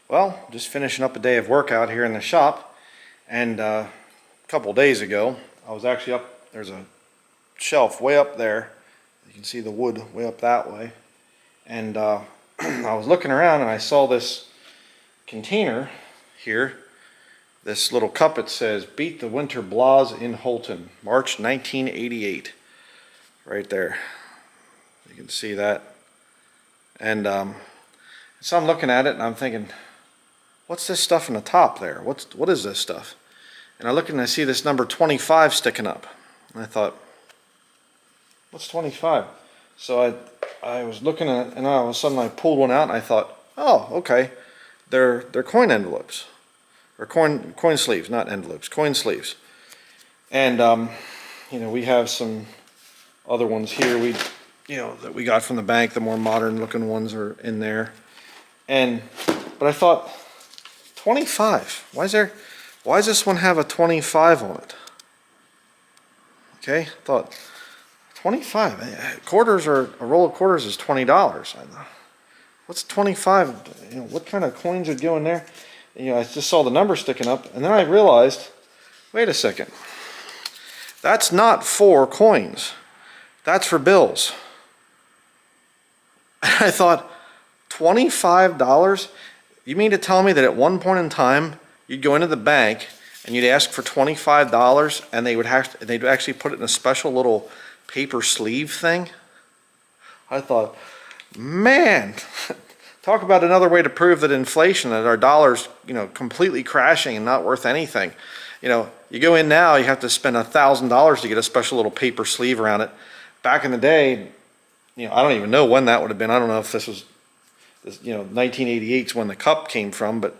Well, just finishing up a day of work out here in the shop, and a couple days ago I was actually up, there's a shelf way up there, you can see the wood way up that way, and I was looking around and I saw this container here, this little cup. It says "Beat the Winter Blahs in Holton, March 1988, right there. You can see that. And so I'm looking at it and I'm thinking, what's this stuff in the top there? What is this stuff? And I look and I see this number 25 sticking up. And I thought, what's 25? So I was looking at it, and all of a sudden I pulled one out and I thought, oh, okay, they're coin envelopes, or coin sleeves, not envelopes, coin sleeves. And you know, we have some other ones here that we got from the bank. The more modern looking ones are in there. But I thought, 25. Why does this one have a 25 on it? Okay, I thought 25. Quarters, or a roll of quarters, is $20. What's 25? You know, what kind of coins would go in there? You know, I just saw the number sticking up, and then I realized, wait a second. That's not for coins. That's for bills. And I thought, $25? You mean to tell me that at one point in time you'd go into the bank and you'd ask for $25 and they'd actually put it in a special little paper sleeve thing? I thought, man, talk about another way to prove that inflation, that our dollar's, you know, completely crashing and not worth anything. You know, you go in now, you have to spend $1,000 to get a special little paper sleeve around it. Back in the day, you know, I don't even know when that would have been. I don't know if this was, you know, 1988 is when the cup came from, but,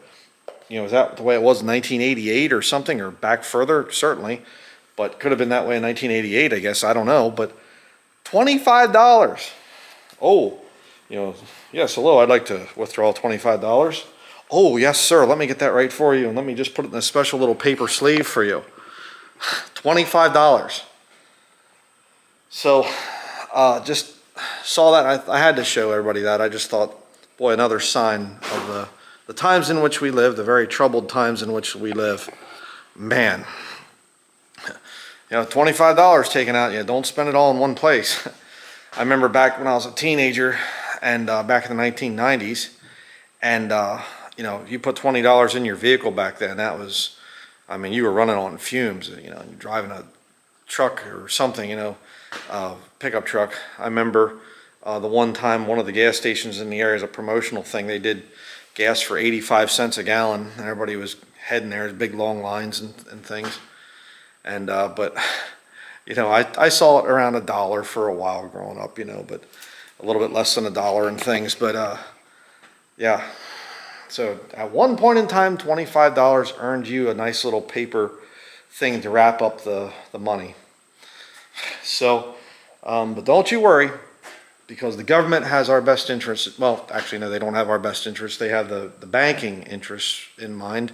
you know, is that the way it was in 1988 or something, or back further? Certainly, but could have been that way in 1988, I guess. I don't know, but $25. Oh, you know, yes, hello, I'd like to withdraw $25. Oh, yes, sir, let me get that right for you, and let me just put it in a special little paper sleeve for you. $25. So, just saw that. I had to show everybody that. I just thought, boy, another sign of the times in which we live, the very troubled times in which we live. Man, you know, $25 taken out. Yeah, don't spend it all in one place. I remember back when I was a teenager, and back in the 1990s, and you know, you put $20 in your vehicle back then. That was, I mean, you were running on fumes. You know, you're driving a truck or something. You know, pickup truck. I remember the one time, one of the gas stations in the area, is a promotional thing. They did gas for 85 cents a gallon, and everybody was heading there. Big long lines and things. And but you know, I saw it around $1 for a while growing up. You know, but a little bit less than $1 and things. But yeah. So at one point in time, $25 earned you a nice little paper thing to wrap up the money. So, but don't you worry, because the government has our best interests. Well, actually, no, they don't have our best interests. They have the banking interests in mind,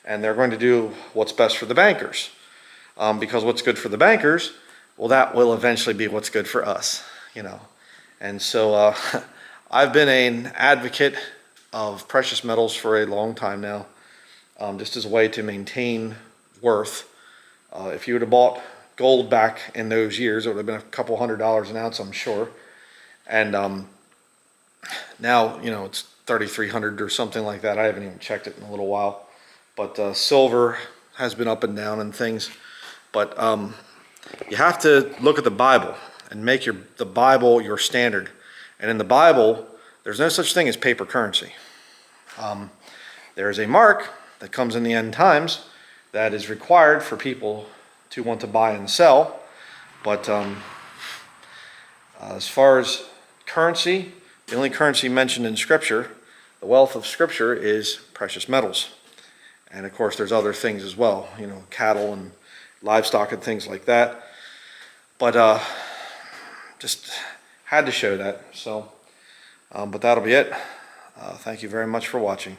and they're going to do what's best for the bankers. Because what's good for the bankers, well, that will eventually be what's good for us, you know. And so I've been an advocate of precious metals for a long time now, just as a way to maintain worth. If you would have bought gold back in those years, it would have been a couple $100s an ounce, I'm sure. And now, you know, it's 3,300 or something like that. I haven't even checked it in a little while. But silver has been up and down and things. But you have to look at the Bible and make the Bible your standard. And in the Bible, there's no such thing as paper currency. There is a mark that comes in the end times that is required for people to want to buy and sell. But as far as currency, the only currency mentioned in Scripture, the wealth of Scripture, is precious metals. And of course, there's other things as well, you know, cattle and livestock and things like that. But just had to show that. So, but that'll be it. Thank you very much for watching.